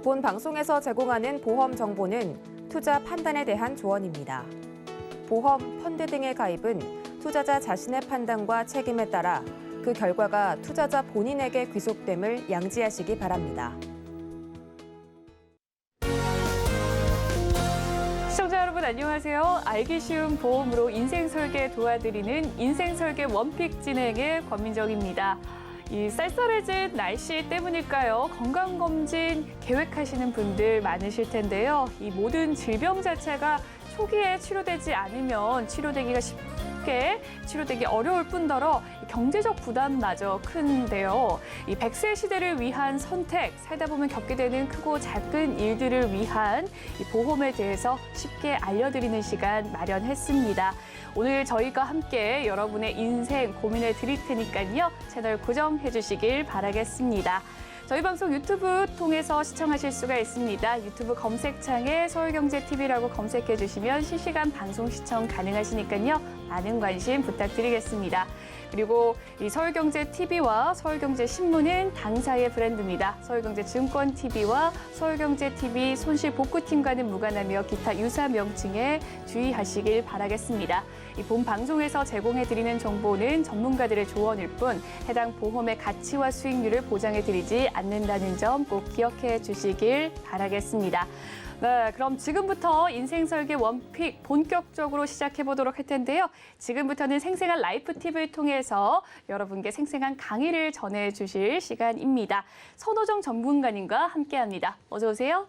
본 방송에서 제공하는 보험 정보는 투자 판단에 대한 조언입니다. 보험, 펀드 등의 가입은 투자자 자신의 판단과 책임에 따라 그 결과가 투자자 본인에게 귀속됨을 양지하시기 바랍니다. 시청자 여러분 안녕하세요. 알기 쉬운 보험으로 인생 설계 도와드리는 인생 설계 원픽 진행의 권민정입니다. 이 쌀쌀해진 날씨 때문일까요? 건강검진 계획하시는 분들 많으실 텐데요. 이 모든 질병 자체가 초기에 치료되지 않으면 치료되기 어려울 뿐더러 경제적 부담마저 큰데요. 이 100세 시대를 위한 선택, 살다 보면 겪게 되는 크고 작은 일들을 위한 이 보험에 대해서 쉽게 알려드리는 시간 마련했습니다. 오늘 저희가 함께 여러분의 인생 고민을 드릴 테니까요. 채널 고정해 주시길 바라겠습니다. 저희 방송 유튜브 통해서 시청하실 수가 있습니다. 유튜브 검색창에 서울경제TV라고 검색해 주시면 실시간 방송 시청 가능하시니까요. 많은 관심 부탁드리겠습니다. 그리고 이 서울경제TV와 서울경제신문은 당사의 브랜드입니다. 서울경제증권TV와 서울경제TV 손실복구팀과는 무관하며 기타 유사 명칭에 주의하시길 바라겠습니다. 이 본 방송에서 제공해드리는 정보는 전문가들의 조언일 뿐 해당 보험의 가치와 수익률을 보장해드리지 않는다는 점 꼭 기억해 주시길 바라겠습니다. 네, 그럼 지금부터 인생 설계 원픽 본격적으로 시작해 보도록 할 텐데요. 지금부터는 생생한 라이프 팁을 통해서 여러분께 생생한 강의를 전해 주실 시간입니다. 선호정 전문가님과 함께합니다. 어서 오세요.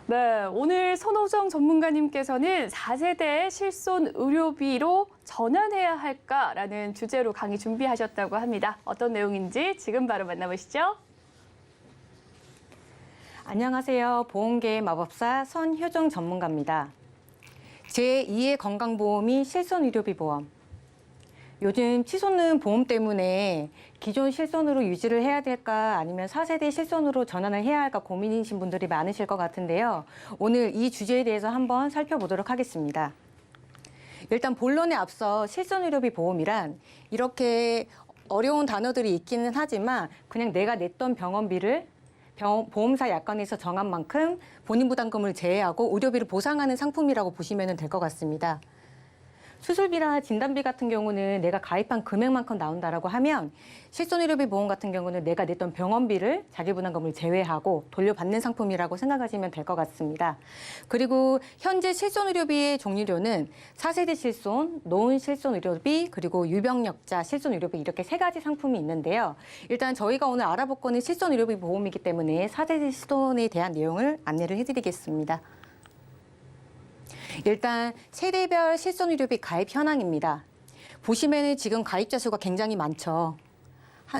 네, 오늘 선호정 전문가님께서는 4세대 실손 의료비로 전환해야 할까라는 주제로 강의 준비하셨다고 합니다. 어떤 내용인지 지금 바로 만나보시죠. 안녕하세요. 보험계의 마법사 선효정 전문가입니다. 제2의 건강보험이 실손의료비 보험. 요즘 치솟는 보험 때문에 기존 실손으로 유지를 해야 될까 아니면 4세대 실손으로 전환을 해야 할까 고민이신 분들이 많으실 것 같은데요. 오늘 이 주제에 대해서 한번 살펴보도록 하겠습니다. 일단 본론에 앞서 실손의료비 보험이란 이렇게 어려운 단어들이 있기는 하지만 그냥 내가 냈던 병원비를 보험사 약관에서 정한 만큼 본인 부담금을 제외하고 의료비를 보상하는 상품이라고 보시면 될 것 같습니다. 수술비나 진단비 같은 경우는 내가 가입한 금액만큼 나온다라고 하면 실손의료비 보험 같은 경우는 내가 냈던 병원비를 자기부담금을 제외하고 돌려받는 상품이라고 생각하시면 될 것 같습니다. 그리고 현재 실손의료비의 종류로는 4세대 실손, 노인 실손의료비, 그리고 유병력자 실손의료비 이렇게 3가지 상품이 있는데요. 일단 저희가 오늘 알아볼 거는 실손의료비 보험이기 때문에 4세대 실손에 대한 내용을 안내를 해드리겠습니다. 일단 세대별 실손의료비 가입 현황입니다. 보시면 지금 가입자 수가 굉장히 많죠.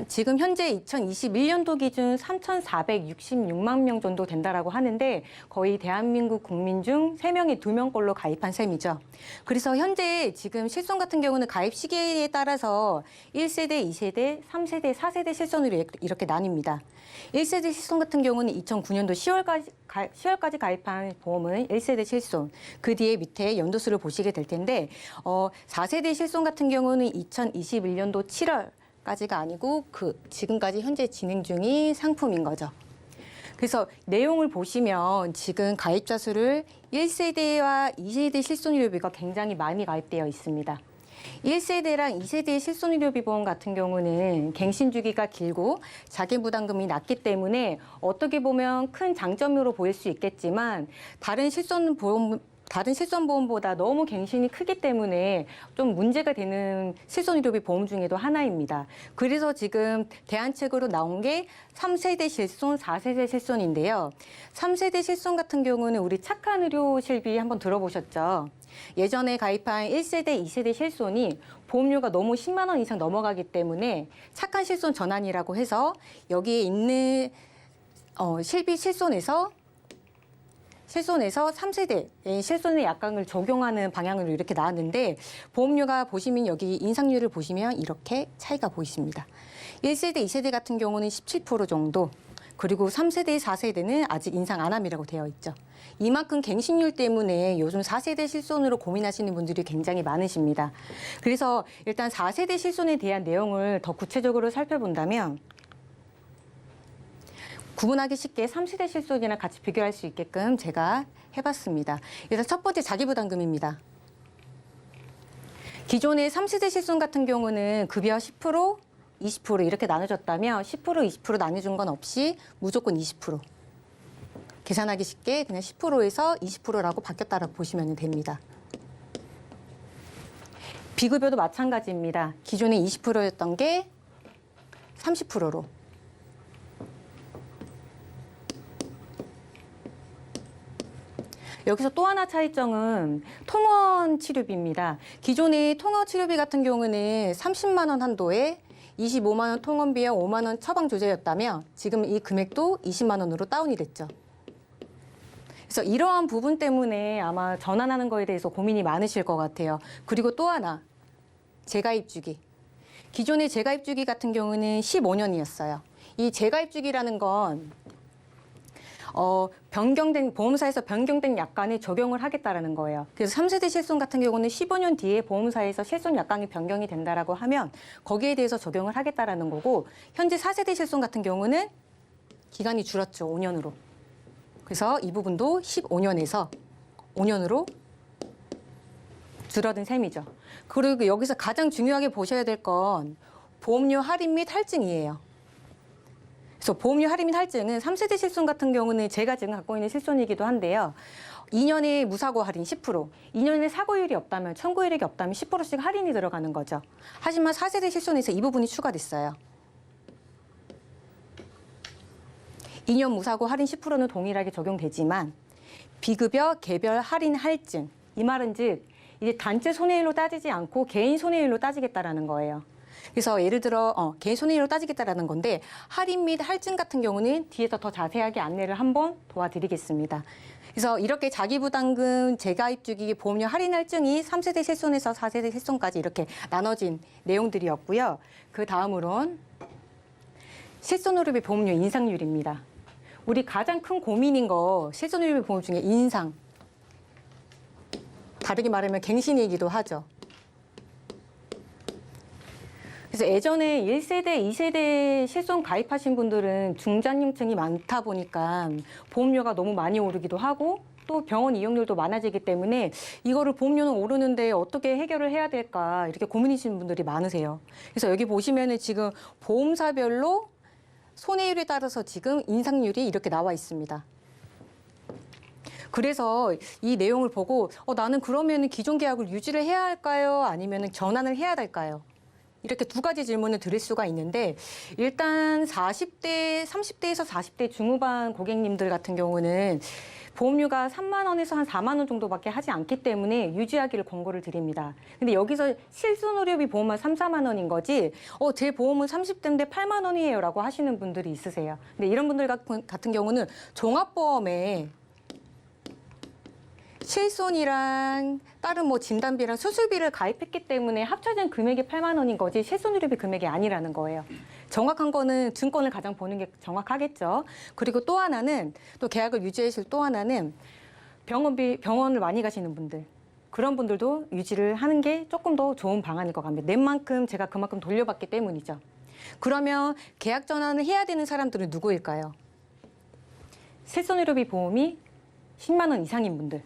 지금 현재 2021년도 기준 3,466만 명 정도 된다라고 하는데 거의 대한민국 국민 중 3명에 2명꼴로 가입한 셈이죠. 그래서 현재 지금 실손 같은 경우는 가입 시기에 따라서 1세대, 2세대, 3세대, 4세대 실손으로 이렇게 나뉩니다. 1세대 실손 같은 경우는 2009년도 10월까지 가입한 보험은 1세대 실손, 그 뒤에 밑에 연도수를 보시게 될 텐데 4세대 실손 같은 경우는 2021년도 7월 까지가 아니고 지금까지 현재 진행 중인 상품인 거죠. 그래서 내용을 보시면 지금 가입자 수를 1세대와 2세대 실손의료비가 굉장히 많이 가입되어 있습니다. 1세대랑 2세대 실손의료비 보험 같은 경우는 갱신 주기가 길고 자기부담금이 낮기 때문에 어떻게 보면 큰 장점으로 보일 수 있겠지만 다른 실손보험보다 너무 갱신이 크기 때문에 좀 문제가 되는 실손의료비 보험 중에도 하나입니다. 그래서 지금 대안책으로 나온 게 3세대 실손, 4세대 실손인데요. 3세대 실손 같은 경우는 우리 착한 의료 실비 한번 들어보셨죠? 예전에 가입한 1세대, 2세대 실손이 보험료가 너무 10만 원 이상 넘어가기 때문에 착한 실손 전환이라고 해서 여기에 있는 실비 실손에서 3세대의 실손의 약관을 적용하는 방향으로 이렇게 나왔는데 보험료가 보시면 여기 인상률을 보시면 이렇게 차이가 보이십니다. 1세대, 2세대 같은 경우는 17% 정도, 그리고 3세대, 4세대는 아직 인상 안 함이라고 되어 있죠. 이만큼 갱신률 때문에 요즘 4세대 실손으로 고민하시는 분들이 굉장히 많으십니다. 그래서 일단 4세대 실손에 대한 내용을 더 구체적으로 살펴본다면 구분하기 쉽게 3세대 실손이랑 같이 비교할 수 있게끔 제가 해봤습니다. 그래서 첫 번째 자기부담금입니다. 기존의 3세대 실손 같은 경우는 급여 10%, 20% 이렇게 나눠줬다면 10%, 20% 나눠준 건 없이 무조건 20%. 계산하기 쉽게 그냥 10%에서 20%라고 바뀌었다고 보시면 됩니다. 비급여도 마찬가지입니다. 기존에 20%였던 게 30%로. 여기서 또 하나 차이점은 통원 치료비입니다. 기존의 통원 치료비 같은 경우는 30만 원 한도에 25만 원 통원비와 5만 원 처방 조제였다면 지금 이 금액도 20만 원으로 다운이 됐죠. 그래서 이러한 부분 때문에 아마 전환하는 거에 대해서 고민이 많으실 것 같아요. 그리고 또 하나, 재가입 주기. 기존의 재가입 주기 같은 경우는 15년이었어요. 이 재가입 주기라는 건 변경된 보험사에서 변경된 약관에 적용을 하겠다라는 거예요. 그래서 3세대 실손 같은 경우는 15년 뒤에 보험사에서 실손 약관이 변경이 된다라고 하면 거기에 대해서 적용을 하겠다라는 거고, 현재 4세대 실손 같은 경우는 기간이 줄었죠. 5년으로. 그래서 이 부분도 15년에서 5년으로 줄어든 셈이죠. 그리고 여기서 가장 중요하게 보셔야 될 건 보험료 할인 및 할증이에요. 그래서 보험료 할인 및 할증은 3세대 실손 같은 경우는 제가 지금 갖고 있는 실손이기도 한데요. 2년에 무사고 할인 10%, 2년에 사고율이 없다면, 청구일액이 없다면 10%씩 할인이 들어가는 거죠. 하지만 4세대 실손에서 이 부분이 추가됐어요. 2년 무사고 할인 10%는 동일하게 적용되지만 비급여 개별 할인 할증, 이 말은 즉 이제 단체 손해율로 따지지 않고 개인 손해율로 따지겠다라는 거예요. 그래서 예를 들어 개인 손해율로 따지겠다라는 건데, 할인 및 할증 같은 경우는 뒤에서 더 자세하게 안내를 한번 도와드리겠습니다. 그래서 이렇게 자기부담금, 재가입 주기, 보험료 할인 할증이 3세대 실손에서 4세대 실손까지 이렇게 나눠진 내용들이었고요. 그 다음으론 실손의료비 보험료 인상률입니다. 우리 가장 큰 고민인 거 실손의료비 보험 중에 인상. 다르게 말하면 갱신이기도 하죠. 그래서 예전에 1세대, 2세대 실손 가입하신 분들은 중장년층이 많다 보니까 보험료가 너무 많이 오르기도 하고 또 병원 이용률도 많아지기 때문에 이거를 보험료는 오르는데 어떻게 해결을 해야 될까 이렇게 고민이신 분들이 많으세요. 그래서 여기 보시면은 지금 보험사별로 손해율에 따라서 지금 인상률이 이렇게 나와 있습니다. 그래서 이 내용을 보고 나는 그러면 기존 계약을 유지를 해야 할까요? 아니면 전환을 해야 될까요? 이렇게 두 가지 질문을 드릴 수가 있는데, 일단 40대, 30대에서 40대 중후반 고객님들 같은 경우는 보험료가 3만 원에서 한 4만 원 정도밖에 하지 않기 때문에 유지하기를 권고를 드립니다. 근데 여기서 실손의료비 보험만 3, 4만 원인 거지 제 보험은 30대인데 8만 원이에요 라고 하시는 분들이 있으세요. 근데 이런 분들 같은 경우는 종합보험에 실손이랑 다른 진단비랑 수술비를 가입했기 때문에 합쳐진 금액이 8만 원인 거지 실손의료비 금액이 아니라는 거예요. 정확한 거는 증권을 가장 보는 게 정확하겠죠. 그리고 또 하나는, 또 계약을 유지하실 또 하나는 병원을 많이 가시는 분들, 그런 분들도 유지를 하는 게 조금 더 좋은 방안일 것 같습니다. 낸 만큼 제가 그만큼 돌려받기 때문이죠. 그러면 계약 전환을 해야 되는 사람들은 누구일까요? 실손의료비 보험이 10만 원 이상인 분들.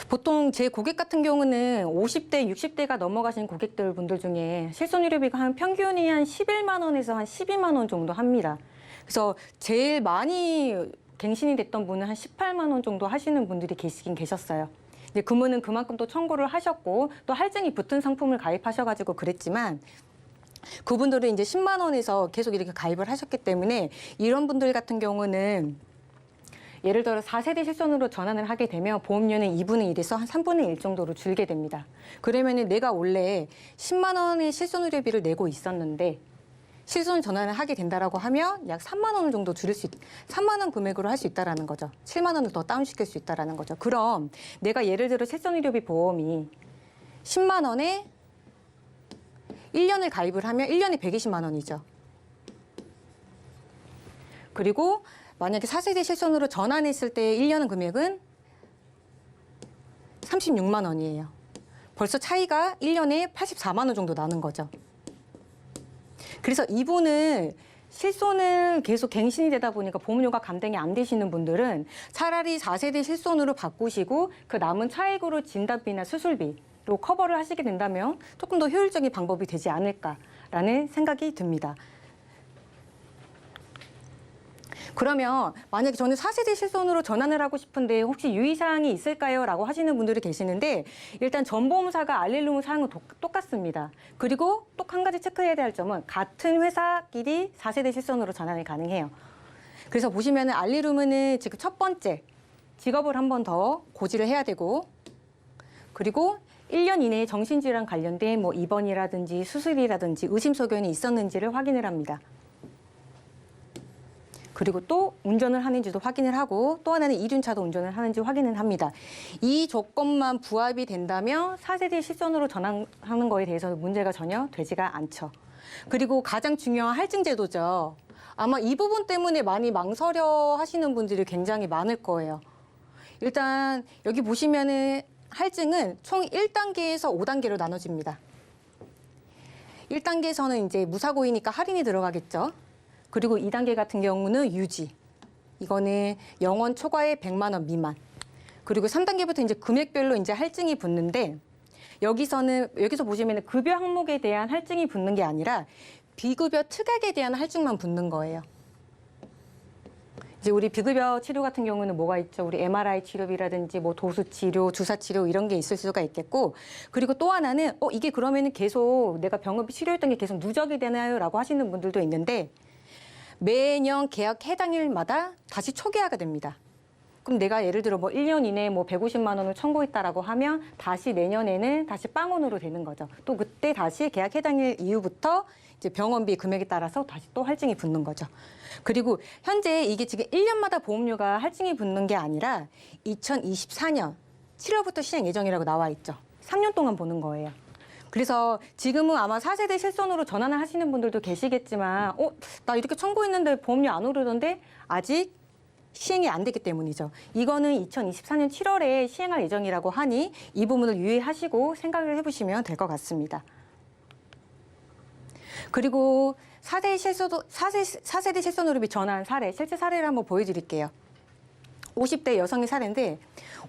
보통 제 고객 같은 경우는 50대, 60대가 넘어가신 고객들 분들 중에 실손의료비가 한 평균이 한 11만 원에서 한 12만 원 정도 합니다. 그래서 제일 많이 갱신이 됐던 분은 한 18만 원 정도 하시는 분들이 계시긴 계셨어요. 근데 그분은 그만큼 또 청구를 하셨고 또 할증이 붙은 상품을 가입하셔가지고 그랬지만, 그분들은 이제 10만 원에서 계속 이렇게 가입을 하셨기 때문에 이런 분들 같은 경우는 예를 들어 4세대 실손으로 전환을 하게 되면 보험료는 2분의 1에서 한 3분의 1 정도로 줄게 됩니다. 그러면은 내가 원래 10만 원의 실손의료비를 내고 있었는데 실손 전환을 하게 된다라고 하면 약 3만 원 정도 3만 원 금액으로 할 수 있다라는 거죠. 7만 원을 더 다운시킬 수 있다라는 거죠. 그럼 내가 예를 들어 실손의료비 보험이 10만 원에 1년을 가입을 하면 1년에 120만 원이죠. 그리고 만약에 4세대 실손으로 전환했을 때 1년 금액은 36만 원이에요. 벌써 차이가 1년에 84만 원 정도 나는 거죠. 그래서 이분은 실손을 계속 갱신이 되다 보니까 보험료가 감당이 안 되시는 분들은 차라리 4세대 실손으로 바꾸시고 그 남은 차액으로 진단비나 수술비로 커버를 하시게 된다면 조금 더 효율적인 방법이 되지 않을까라는 생각이 듭니다. 그러면 만약에 저는 4세대 실손으로 전환을 하고 싶은데 혹시 유의사항이 있을까요? 라고 하시는 분들이 계시는데 일단 전보험사가 알릴룸 사항은 똑같습니다. 그리고 또 한 가지 체크해야 될 점은 같은 회사끼리 4세대 실손으로 전환이 가능해요. 그래서 보시면은 알릴룸은 지금 첫 번째 직업을 한 번 더 고지를 해야 되고 그리고 1년 이내에 정신질환 관련된 뭐 입원이라든지 수술이라든지 의심소견이 있었는지를 확인을 합니다. 그리고 또 운전을 하는지도 확인을 하고 또 하나는 이륜차도 운전을 하는지 확인을 합니다. 이 조건만 부합이 된다면 4세대 실손으로 전환하는 거에 대해서는 문제가 전혀 되지가 않죠. 그리고 가장 중요한 할증 제도죠. 아마 이 부분 때문에 많이 망설여 하시는 분들이 굉장히 많을 거예요. 일단 여기 보시면은 할증은 총 1단계에서 5단계로 나눠집니다. 1단계에서는 이제 무사고이니까 할인이 들어가겠죠. 그리고 2단계 같은 경우는 유지. 이거는 영원 초과의 100만 원 미만. 그리고 3단계부터 이제 금액별로 이제 할증이 붙는데 여기서 보시면 급여 항목에 대한 할증이 붙는 게 아니라 비급여 특약에 대한 할증만 붙는 거예요. 이제 우리 비급여 치료 같은 경우는 뭐가 있죠? 우리 MRI 치료비라든지 뭐 도수 치료, 주사 치료 이런 게 있을 수가 있겠고, 그리고 또 하나는 이게 그러면은 계속 내가 병원비 치료했던 게 계속 누적이 되나요?라고 하시는 분들도 있는데 매년 계약 해당일마다 다시 초기화가 됩니다. 그럼 내가 예를 들어 뭐 1년 이내에 뭐 150만 원을 청구했다라고 하면 다시 내년에는 다시 빵원으로 되는 거죠. 또 그때 다시 계약 해당일 이후부터 이제 병원비 금액에 따라서 다시 또 할증이 붙는 거죠. 그리고 현재 이게 지금 1년마다 보험료가 할증이 붙는 게 아니라 2024년 7월부터 시행 예정이라고 나와 있죠. 3년 동안 보는 거예요. 그래서 지금은 아마 4세대 실손으로 전환을 하시는 분들도 계시겠지만 나 이렇게 청구했는데 보험료 안 오르던데 아직 시행이 안 됐기 때문이죠. 이거는 2024년 7월에 시행할 예정이라고 하니 이 부분을 유의하시고 생각을 해보시면 될 것 같습니다. 그리고 4세대 실손으로 전환 사례, 실제 사례를 한번 보여드릴게요. 50대 여성의 사례인데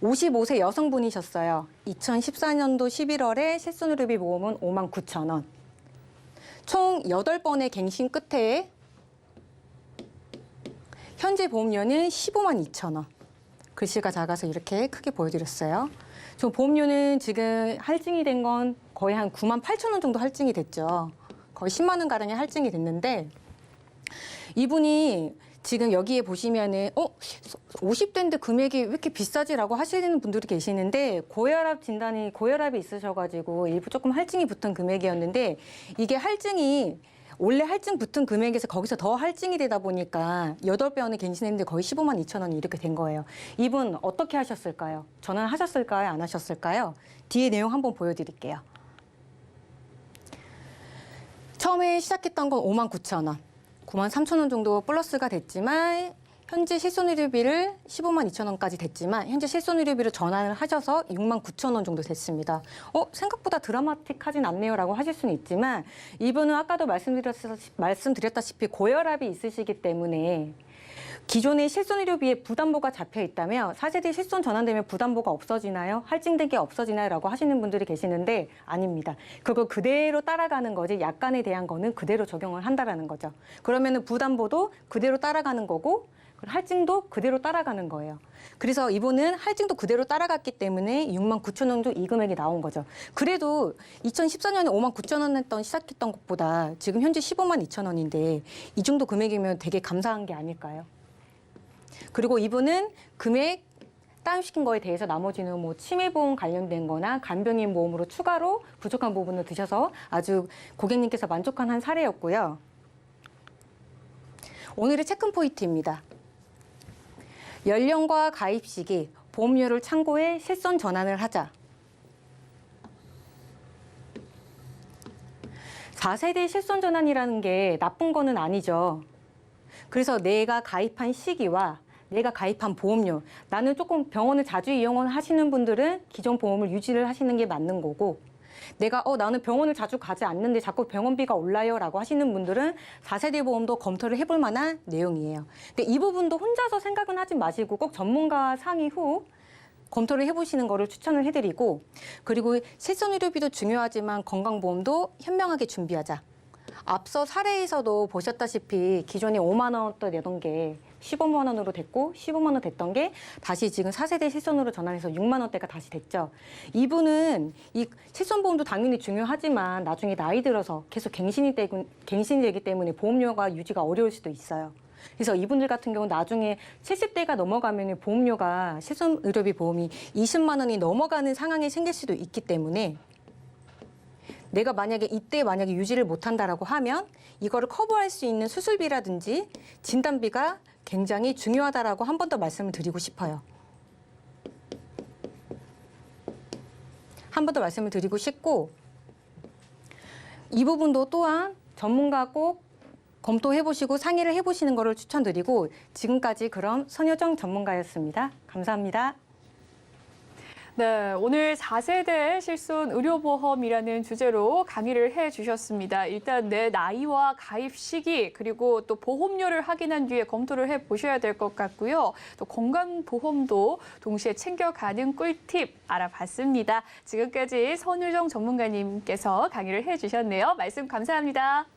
55세 여성분이셨어요. 2014년도 11월에 실손의료비 보험은 59,000원. 총 8번의 갱신 끝에 현재 보험료는 152,000원. 글씨가 작아서 이렇게 크게 보여드렸어요. 저 보험료는 지금 할증이 된 건 거의 한 98,000원 정도 할증이 됐죠. 거의 10만 원 가량의 할증이 됐는데 이분이 지금 여기에 보시면은 50대인데 금액이 왜 이렇게 비싸지라고 하시는 분들이 계시는데 고혈압이 있으셔가지고 일부 조금 할증이 붙은 금액이었는데 이게 할증이 원래 할증 붙은 금액에서 거기서 더 할증이 되다 보니까 8병원에 갱신했는데 거의 15만 2천 원이 이렇게 된 거예요. 이분 어떻게 하셨을까요? 전환하셨을까요? 안 하셨을까요? 뒤에 내용 한번 보여드릴게요. 처음에 시작했던 건 5만 9천 원. 9만 3천 원 정도 플러스가 됐지만 현재 실손의료비를 15만 2천 원까지 됐지만 현재 실손의료비를 전환을 하셔서 6만 9천 원 정도 됐습니다. 생각보다 드라마틱하진 않네요라고 하실 수는 있지만 이분은 아까도 말씀드렸다시피 고혈압이 있으시기 때문에 기존의 실손의료비에 부담보가 잡혀 있다면 4세대 실손 전환되면 부담보가 없어지나요? 할증된 게 없어지나요? 라고 하시는 분들이 계시는데 아닙니다. 그거 그대로 따라가는 거지 약관에 대한 거는 그대로 적용을 한다라는 거죠. 그러면은 부담보도 그대로 따라가는 거고 할증도 그대로 따라가는 거예요. 그래서 이분은 할증도 그대로 따라갔기 때문에 6만 9천 원 정도 이 금액이 나온 거죠. 그래도 2014년에 5만 9천 원 시작했던 것보다 지금 현재 15만 2천 원인데 이 정도 금액이면 되게 감사한 게 아닐까요? 그리고 이분은 금액 다운시킨 거에 대해서 나머지는 뭐 치매보험 관련된 거나 간병인 보험으로 추가로 부족한 부분을 드셔서 아주 고객님께서 만족한 사례였고요. 오늘의 체크 포인트입니다. 연령과 가입 시기, 보험료를 참고해 실손 전환을 하자. 4세대 실손 전환이라는 게 나쁜 거는 아니죠. 그래서 내가 가입한 시기와 내가 가입한 보험료, 나는 조금 병원을 자주 이용하시는 분들은 기존 보험을 유지를 하시는 게 맞는 거고 내가 나는 병원을 자주 가지 않는데 자꾸 병원비가 올라요 라고 하시는 분들은 4세대 보험도 검토를 해볼 만한 내용이에요. 근데 이 부분도 혼자서 생각은 하지 마시고 꼭 전문가 상의 후 검토를 해보시는 거를 추천을 해드리고, 그리고 실손의료비도 중요하지만 건강보험도 현명하게 준비하자. 앞서 사례에서도 보셨다시피 기존에 5만 원대 내던 게 15만 원으로 됐고 15만 원 됐던 게 다시 지금 4세대 실손으로 전환해서 6만 원대가 다시 됐죠. 이분은 이 실손보험도 당연히 중요하지만 나중에 나이 들어서 계속 갱신이 되기 때문에 보험료가 유지가 어려울 수도 있어요. 그래서 이분들 같은 경우는 나중에 70대가 넘어가면 보험료가 실손의료비 보험이 20만 원이 넘어가는 상황이 생길 수도 있기 때문에 내가 만약에 이때 유지를 못한다라고 하면 이거를 커버할 수 있는 수술비라든지 진단비가 굉장히 중요하다라고 한 번 더 말씀을 드리고 싶어요. 한 번 더 말씀을 드리고 싶고, 이 부분도 또한 전문가 꼭 검토해보시고 상의를 해보시는 것을 추천드리고, 지금까지 그럼 선효정 전문가였습니다. 감사합니다. 네, 오늘 4세대 실손 의료보험이라는 주제로 강의를 해주셨습니다. 일단 내 나이와 가입 시기 그리고 또 보험료를 확인한 뒤에 검토를 해보셔야 될 것 같고요. 또 건강보험도 동시에 챙겨가는 꿀팁 알아봤습니다. 지금까지 선효정 전문가님께서 강의를 해주셨네요. 말씀 감사합니다.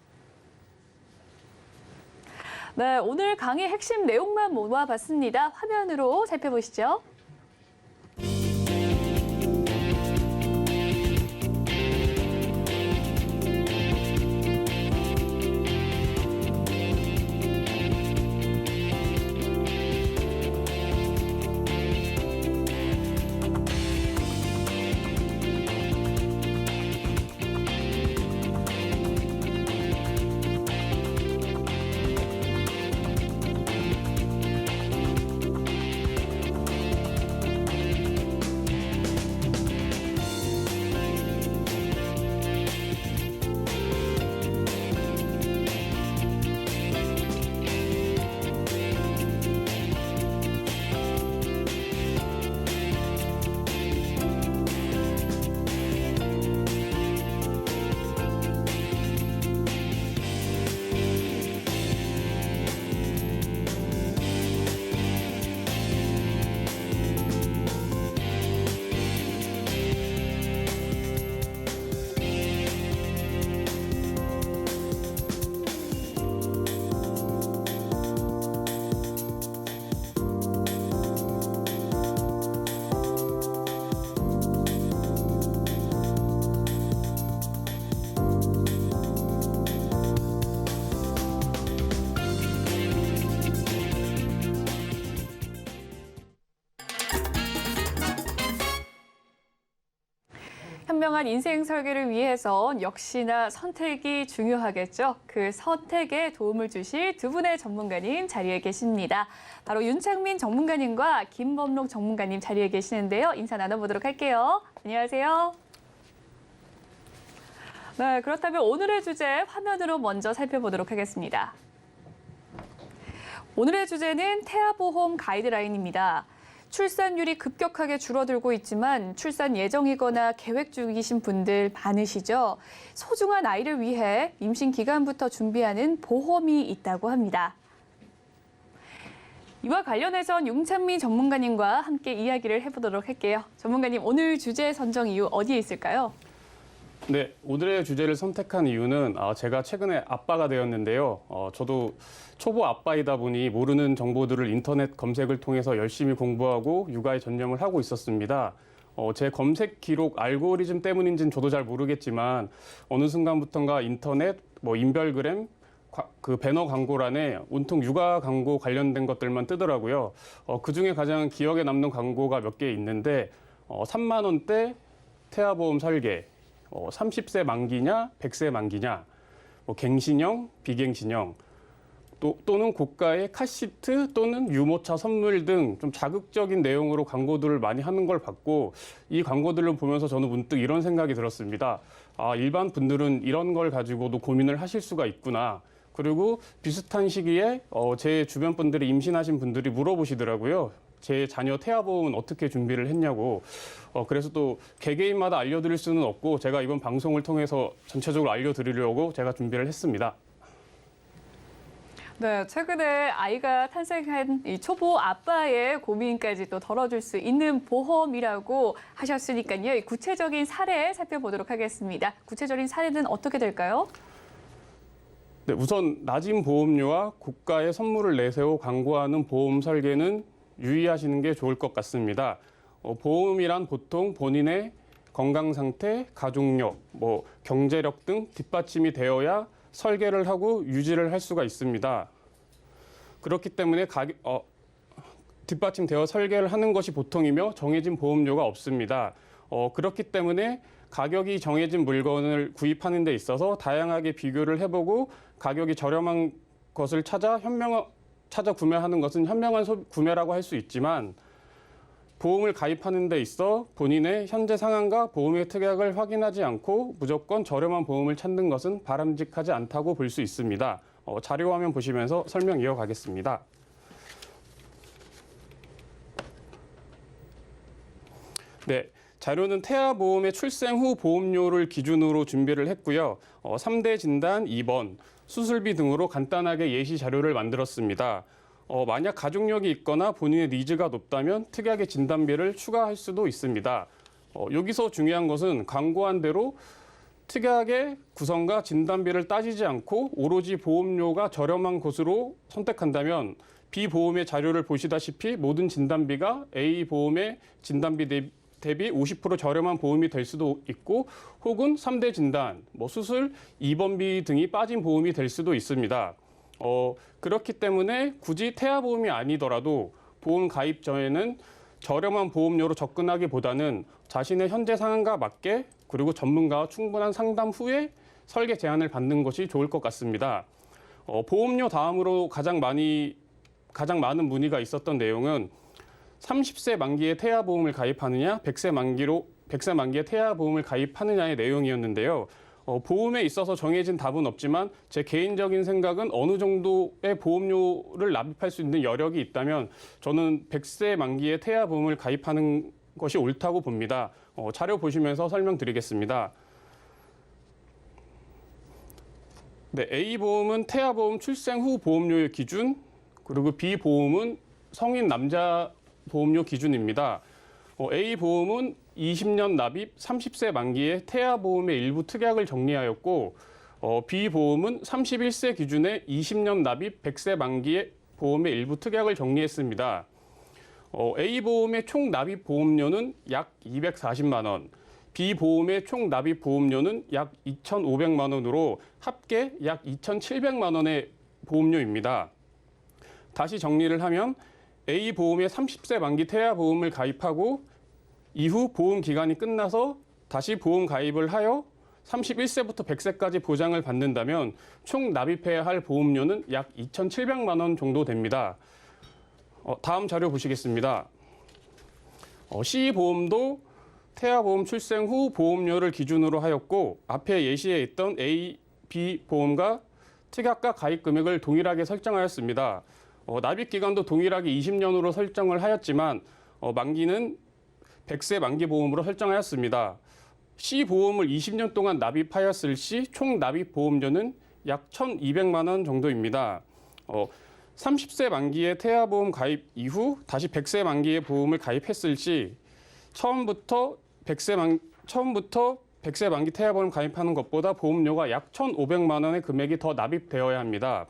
네, 오늘 강의 핵심 내용만 모아봤습니다. 화면으로 살펴보시죠. 현명한 인생 설계를 위해선 역시나 선택이 중요하겠죠. 그 선택에 도움을 주실 두 분의 전문가님 자리에 계십니다. 바로 윤창민 전문가님과 김범록 전문가님 자리에 계시는데요. 인사 나눠보도록 할게요. 안녕하세요. 네, 그렇다면 오늘의 주제 화면으로 먼저 살펴보도록 하겠습니다. 오늘의 주제는 태아보험 가이드라인입니다. 출산율이 급격하게 줄어들고 있지만 출산 예정이거나 계획 중이신 분들 많으시죠? 소중한 아이를 위해 임신 기간부터 준비하는 보험이 있다고 합니다. 이와 관련해선 윤창민 전문가님과 함께 이야기를 해보도록 할게요. 전문가님, 오늘 주제 선정 이유 어디에 있을까요? 네, 오늘의 주제를 선택한 이유는 제가 최근에 아빠가 되었는데요. 저도 초보 아빠이다 보니 모르는 정보들을 인터넷 검색을 통해서 열심히 공부하고 육아에 전념을 하고 있었습니다. 제 검색 기록 알고리즘 때문인지는 저도 잘 모르겠지만 어느 순간부터인가 인터넷, 인별그램, 그 배너 광고란에 온통 육아 광고 관련된 것들만 뜨더라고요. 그중에 가장 기억에 남는 광고가 몇 개 있는데 3만 원대 태아보험 설계, 30세 만기냐, 100세 만기냐, 갱신형, 비갱신형, 또는 고가의 카시트 또는 유모차 선물 등 좀 자극적인 내용으로 광고들을 많이 하는 걸 봤고, 이 광고들을 보면서 저는 문득 이런 생각이 들었습니다. 일반 분들은 이런 걸 가지고도 고민을 하실 수가 있구나. 그리고 비슷한 시기에 제 주변 분들이 임신하신 분들이 물어보시더라고요. 제 자녀 태아보험은 어떻게 준비를 했냐고. 그래서 또 개개인마다 알려드릴 수는 없고 제가 이번 방송을 통해서 전체적으로 알려드리려고 제가 준비를 했습니다. 네, 최근에 아이가 탄생한 이 초보 아빠의 고민까지 또 덜어줄 수 있는 보험이라고 하셨으니까요. 이 구체적인 사례 살펴보도록 하겠습니다. 구체적인 사례는 어떻게 될까요? 네, 우선 낮은 보험료와 고가의 선물을 내세워 광고하는 보험 설계는 유의하시는 게 좋을 것 같습니다. 보험이란 보통 본인의 건강 상태, 가족력, 경제력 등 뒷받침이 되어야 설계를 하고 유지를 할 수가 있습니다. 그렇기 때문에 뒷받침되어 설계를 하는 것이 보통이며 정해진 보험료가 없습니다. 그렇기 때문에 가격이 정해진 물건을 구입하는 데 있어서 다양하게 비교를 해보고 가격이 저렴한 것을 찾아 구매하는 것은 현명한 구매라고 할 수 있지만 보험을 가입하는 데 있어 본인의 현재 상황과 보험의 특약을 확인하지 않고 무조건 저렴한 보험을 찾는 것은 바람직하지 않다고 볼 수 있습니다. 자료 화면 보시면서 설명 이어가겠습니다. 네, 자료는 태아보험의 출생 후 보험료를 기준으로 준비를 했고요. 3대 진단, 입원, 수술비 등으로 간단하게 예시 자료를 만들었습니다. 만약 가족력이 있거나 본인의 니즈가 높다면 특약의 진단비를 추가할 수도 있습니다. 여기서 중요한 것은 광고한 대로 특약의 구성과 진단비를 따지지 않고 오로지 보험료가 저렴한 곳으로 선택한다면 B보험의 자료를 보시다시피 모든 진단비가 A보험의 진단비 대비 50% 저렴한 보험이 될 수도 있고 혹은 3대 진단, 수술, 입원비 등이 빠진 보험이 될 수도 있습니다. 그렇기 때문에 굳이 태아보험이 아니더라도 보험 가입 전에는 저렴한 보험료로 접근하기보다는 자신의 현재 상황과 맞게 그리고 전문가와 충분한 상담 후에 설계 제안을 받는 것이 좋을 것 같습니다. 보험료 다음으로 가장 많은 문의가 있었던 내용은 30세 만기에 태아보험을 가입하느냐, 100세 만기에 태아보험을 가입하느냐의 내용이었는데요. 보험에 있어서 정해진 답은 없지만 제 개인적인 생각은 어느 정도의 보험료를 납입할 수 있는 여력이 있다면 저는 100세 만기에 태아보험을 가입하는 것이 옳다고 봅니다. 자료 보시면서 설명드리겠습니다. 네, A보험은 태아보험 출생 후 보험료의 기준, 그리고 B보험은 성인 남자 보험료 기준입니다. A보험은 20년 납입 30세 만기에 태아보험의 일부 특약을 정리하였고 B보험은 31세 기준에 20년 납입 100세 만기의 보험의 일부 특약을 정리했습니다. A보험의 총 납입 보험료는 약 240만 원, B보험의 총 납입 보험료는 약 2,500만 원으로 합계 약 2,700만 원의 보험료입니다. 다시 정리를 하면 A보험의 30세 만기 태아보험을 가입하고 이후 보험 기간이 끝나서 다시 보험 가입을 하여 31세부터 100세까지 보장을 받는다면 총 납입해야 할 보험료는 약 2,700만 원 정도 됩니다. 다음 자료 보시겠습니다. C보험도 태아보험 출생 후 보험료를 기준으로 하였고 앞에 예시에 있던 A, B보험과 특약과 가입 금액을 동일하게 설정하였습니다. 납입 기간도 동일하게 20년으로 설정을 하였지만 만기는 100세 만기 보험으로 설정하였습니다. C보험을 20년 동안 납입하였을 시 총 납입 보험료는 약 1,200만 원 정도입니다. 30세 만기의 태아보험 가입 이후 다시 100세 만기의 보험을 가입했을 시 처음부터 100세 만기 태아보험 가입하는 것보다 보험료가 약 1,500만 원의 금액이 더 납입되어야 합니다.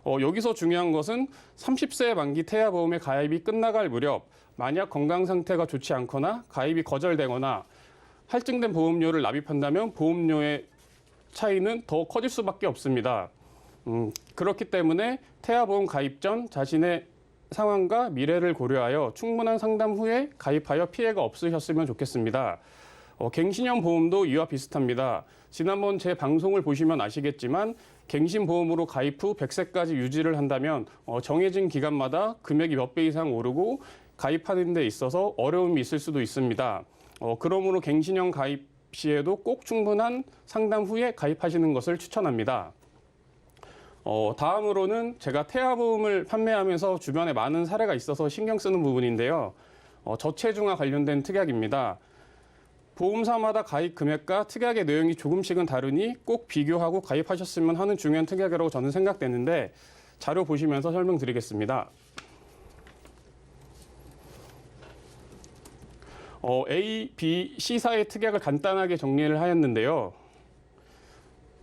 여기서 중요한 것은 30세 만기 태아보험의 가입이 끝나갈 무렵 만약 건강 상태가 좋지 않거나 가입이 거절되거나 할증된 보험료를 납입한다면 보험료의 차이는 더 커질 수밖에 없습니다. 그렇기 때문에 태아보험 가입 전 자신의 상황과 미래를 고려하여 충분한 상담 후에 가입하여 피해가 없으셨으면 좋겠습니다. 갱신형 보험도 이와 비슷합니다. 지난번 제 방송을 보시면 아시겠지만 갱신보험으로 가입 후 100세까지 유지를 한다면 정해진 기간마다 금액이 몇 배 이상 오르고 가입하는 데 있어서 어려움이 있을 수도 있습니다. 그러므로 갱신형 가입 시에도 꼭 충분한 상담 후에 가입하시는 것을 추천합니다. 다음으로는 제가 태아보험을 판매하면서 주변에 많은 사례가 있어서 신경 쓰는 부분인데요. 저체중과 관련된 특약입니다. 보험사마다 가입 금액과 특약의 내용이 조금씩은 다르니 꼭 비교하고 가입하셨으면 하는 중요한 특약이라고 저는 생각되는데 자료 보시면서 설명드리겠습니다. A, B, C사의 특약을 간단하게 정리를 하였는데요.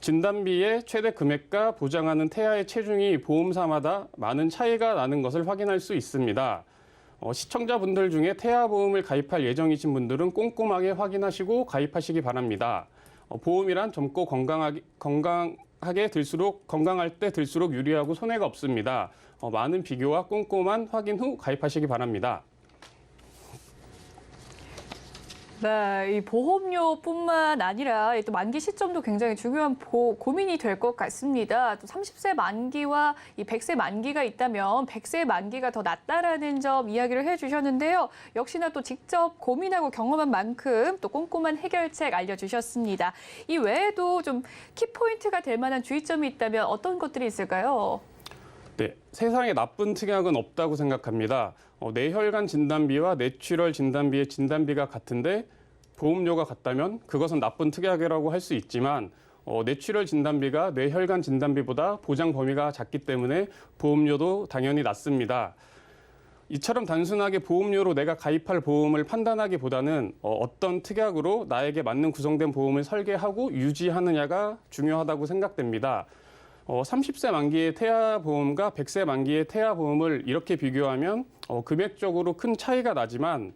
진단비의 최대 금액과 보장하는 태아의 체중이 보험사마다 많은 차이가 나는 것을 확인할 수 있습니다. 시청자분들 중에 태아보험을 가입할 예정이신 분들은 꼼꼼하게 확인하시고 가입하시기 바랍니다. 보험이란 젊고 건강할 때 들수록 유리하고 손해가 없습니다. 많은 비교와 꼼꼼한 확인 후 가입하시기 바랍니다. 네, 이 보험료뿐만 아니라 또 만기 시점도 굉장히 중요한 고민이 될 것 같습니다. 또 30세 만기와 이 100세 만기가 있다면 100세 만기가 더 낫다라는 점 이야기를 해주셨는데요. 역시나 또 직접 고민하고 경험한 만큼 또 꼼꼼한 해결책 알려주셨습니다. 이 외에도 좀 키포인트가 될 만한 주의점이 있다면 어떤 것들이 있을까요? 네, 세상에 나쁜 특약은 없다고 생각합니다. 뇌혈관 진단비와 뇌출혈 진단비의 진단비가 같은데 보험료가 같다면 그것은 나쁜 특약이라고 할 수 있지만 뇌출혈 진단비가 뇌혈관 진단비보다 보장 범위가 작기 때문에 보험료도 당연히 낮습니다. 이처럼 단순하게 보험료로 내가 가입할 보험을 판단하기보다는 어떤 특약으로 나에게 맞는 구성된 보험을 설계하고 유지하느냐가 중요하다고 생각됩니다. 30세 만기의 태아보험과 100세 만기의 태아보험을 이렇게 비교하면 금액적으로 큰 차이가 나지만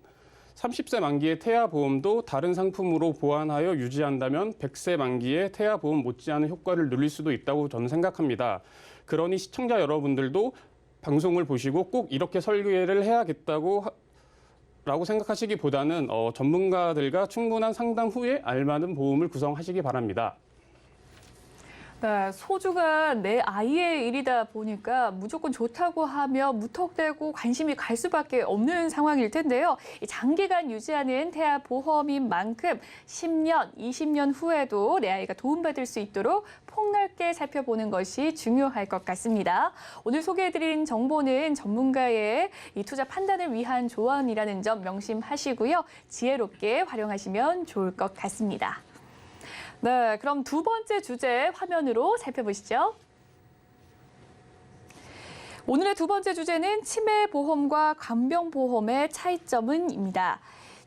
30세 만기의 태아보험도 다른 상품으로 보완하여 유지한다면 100세 만기의 태아보험 못지않은 효과를 누릴 수도 있다고 저는 생각합니다. 그러니 시청자 여러분들도 방송을 보시고 꼭 이렇게 설계를 해야겠다고 라고 생각하시기보다는 전문가들과 충분한 상담 후에 알맞은 보험을 구성하시기 바랍니다. 네, 소주가 내 아이의 일이다 보니까 무조건 좋다고 하며 무턱대고 관심이 갈 수밖에 없는 상황일 텐데요. 장기간 유지하는 태아 보험인 만큼 10년, 20년 후에도 내 아이가 도움받을 수 있도록 폭넓게 살펴보는 것이 중요할 것 같습니다. 오늘 소개해드린 정보는 전문가의 이 투자 판단을 위한 조언이라는 점 명심하시고요. 지혜롭게 활용하시면 좋을 것 같습니다. 네, 그럼 두 번째 주제 화면으로 살펴보시죠. 오늘의 두 번째 주제는 치매보험과 간병보험의 차이점은입니다.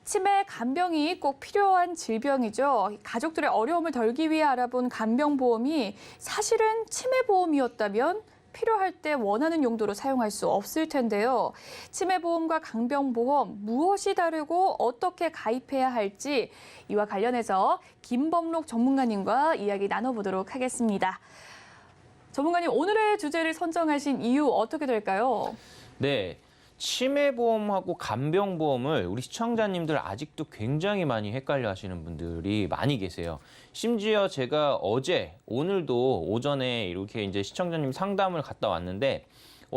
치매, 간병이 꼭 필요한 질병이죠. 가족들의 어려움을 덜기 위해 알아본 간병보험이 사실은 치매보험이었다면 필요할 때 원하는 용도로 사용할 수 없을 텐데요. 치매보험과 간병보험 무엇이 다르고 어떻게 가입해야 할지 이와 관련해서 김범록 전문가님과 이야기 나눠보도록 하겠습니다. 전문가님, 오늘의 주제를 선정하신 이유 어떻게 될까요? 네. 치매보험하고 간병보험을 우리 시청자님들 아직도 굉장히 많이 헷갈려 하시는 분들이 많이 계세요. 심지어 제가 오늘도 오전에 이렇게 이제 시청자님 상담을 갔다 왔는데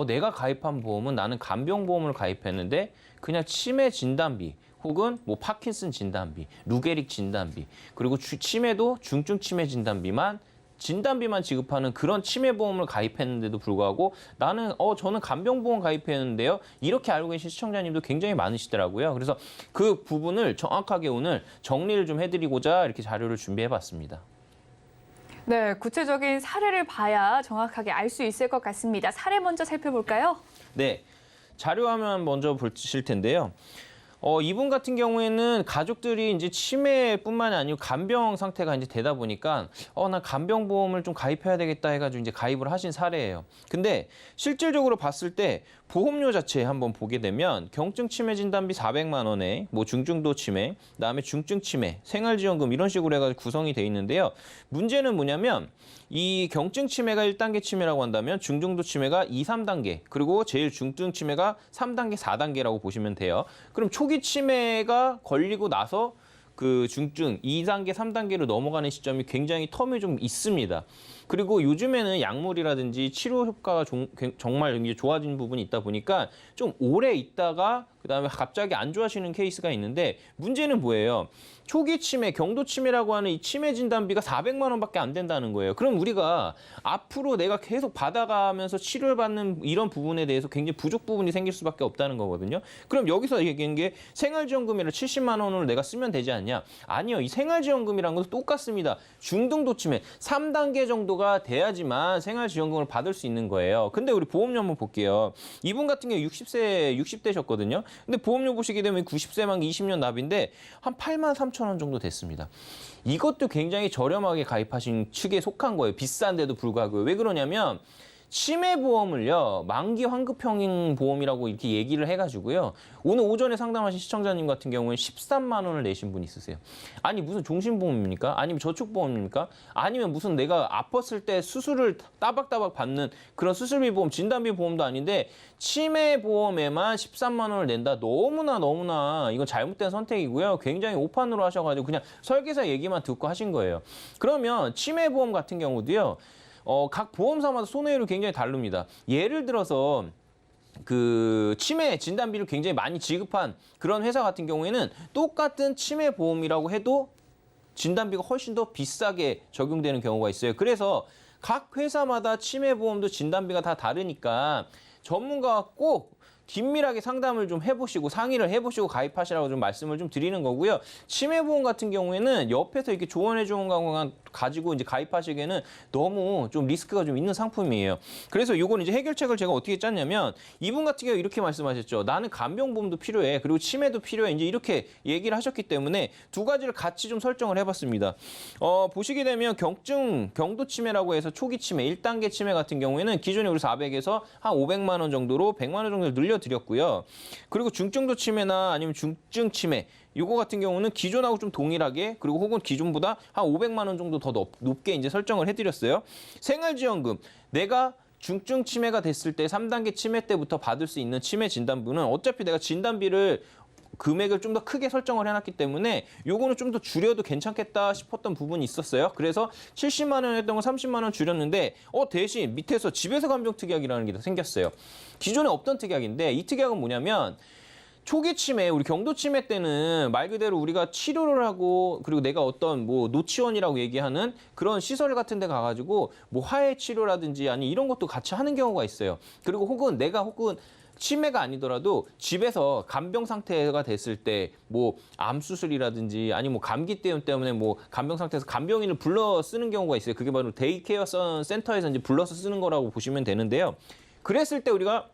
내가 가입한 보험은 나는 간병보험을 가입했는데 그냥 치매 진단비 혹은 뭐 파킨슨 진단비, 루게릭 진단비, 그리고 치매도 중증 치매 진단비만 지급하는 그런 치매보험을 가입했는데도 불구하고 나는 저는 간병보험 가입했는데요. 이렇게 알고 계신 시청자님도 굉장히 많으시더라고요. 그래서 그 부분을 정확하게 오늘 정리를 좀 해드리고자 이렇게 자료를 준비해봤습니다. 네, 구체적인 사례를 봐야 정확하게 알 수 있을 것 같습니다. 사례 먼저 살펴볼까요? 네, 자료 화면 먼저 보실 텐데요. 이분 같은 경우에는 가족들이 이제 치매뿐만이 아니고 간병 상태가 이제 되다 보니까 나 간병보험을 좀 가입해야 되겠다 해가지고 이제 가입을 하신 사례예요. 근데 실질적으로 봤을 때 보험료 자체 한번 보게 되면 경증 치매 진단비 400만 원에 뭐 중증도 치매, 그다음에 중증 치매, 생활지원금 이런 식으로 해가지고 구성이 돼 있는데요. 문제는 뭐냐면 이 경증 치매가 1단계 치매라고 한다면 중증도 치매가 2, 3단계, 그리고 제일 중증 치매가 3단계, 4단계라고 보시면 돼요. 그럼 초기 치매가 걸리고 나서 그 중증 2단계, 3단계로 넘어가는 시점이 굉장히 텀이 좀 있습니다. 그리고 요즘에는 약물이라든지 치료 효과가 정말 좋아진 부분이 있다 보니까 좀 오래 있다가 그다음에 갑자기 안 좋아지는 케이스가 있는데 문제는 뭐예요? 초기 치매, 경도 치매라고 하는 이 치매 진단비가 400만 원밖에 안 된다는 거예요. 그럼 우리가 앞으로 내가 계속 받아가면서 치료를 받는 이런 부분에 대해서 굉장히 부족 부분이 생길 수밖에 없다는 거거든요. 그럼 여기서 얘기한 게 생활지원금이라 70만 원을 내가 쓰면 되지 않냐? 아니요. 이 생활지원금이란 것도 똑같습니다. 중등도 치매 3단계 정도가 돼야지만 생활지원금을 받을 수 있는 거예요. 근데 우리 보험료 한번 볼게요. 이분 같은 경우 60대셨거든요. 근데 보험료 보시게 되면 90세 만기 20년 납인데 한 8만 3천 원 정도 됐습니다. 이것도 굉장히 저렴하게 가입하신 측에 속한 거예요. 비싼데도 불구하고. 왜 그러냐면 치매보험을요, 만기 환급형 보험이라고 이렇게 얘기를 해가지고요. 오늘 오전에 상담하신 시청자님 같은 경우는 13만 원을 내신 분이 있으세요. 아니 무슨 종신보험입니까? 아니면 저축보험입니까? 아니면 무슨 내가 아팠을 때 수술을 따박따박 받는 그런 수술비 보험, 진단비 보험도 아닌데 치매보험에만 13만 원을 낸다. 너무나 이건 잘못된 선택이고요. 굉장히 오판으로 하셔가지고 그냥 설계사 얘기만 듣고 하신 거예요. 그러면 치매보험 같은 경우도요. 각 보험사마다 손해율이 굉장히 다릅니다. 예를 들어서 그 치매 진단비를 굉장히 많이 지급한 그런 회사 같은 경우에는 똑같은 치매 보험이라고 해도 진단비가 훨씬 더 비싸게 적용되는 경우가 있어요. 그래서 각 회사마다 치매 보험도 진단비가 다 다르니까 전문가와 꼭 긴밀하게 상담을 좀 해보시고 상의를 해보시고 가입하시라고 좀 말씀을 좀 드리는 거고요. 치매보험 같은 경우에는 옆에서 이렇게 조언해 주는 것만 가지고 이제 가입하시기에는 너무 좀 리스크가 좀 있는 상품이에요. 그래서 이건 이제 해결책을 제가 어떻게 짰냐면 이분 같은 경우 이렇게 말씀하셨죠. 나는 간병보험도 필요해. 그리고 치매도 필요해. 이제 이렇게 얘기를 하셨기 때문에 두 가지를 같이 좀 설정을 해봤습니다. 보시게 되면 경도 치매라고 해서 초기 치매, 1단계 치매 같은 경우에는 기존에 우리 400에서 한 500만 원 정도로 100만 원 정도 늘려드렸고요. 그리고 중증도 치매나 아니면 중증 치매 이거 같은 경우는 기존하고 좀 동일하게 그리고 혹은 기존보다 한 500만 원 정도 더 높게 이제 설정을 해드렸어요. 생활지원금 내가 중증 치매가 됐을 때 3단계 치매 때부터 받을 수 있는 치매 진단비는 어차피 내가 진단비를 금액을 좀 더 크게 설정을 해놨기 때문에 요거는 좀 더 줄여도 괜찮겠다 싶었던 부분이 있었어요. 그래서 70만 원 했던 거 30만 원 줄였는데 대신 밑에서 집에서 간병 특약이라는 게 생겼어요. 기존에 없던 특약인데 이 특약은 뭐냐면 초기 치매, 우리 경도 치매 때는 말 그대로 우리가 치료를 하고 그리고 내가 어떤 뭐 노치원이라고 얘기하는 그런 시설 같은 데 가가지고 뭐 화해 치료라든지 아니 이런 것도 같이 하는 경우가 있어요. 그리고 혹은 치매가 아니더라도 집에서 간병 상태가 됐을 때 뭐 암 수술이라든지 아니 뭐 감기 때문에 뭐 간병 상태에서 간병인을 불러 쓰는 경우가 있어요. 그게 바로 데이케어 센터에서 이제 불러서 쓰는 거라고 보시면 되는데요. 그랬을 때 우리가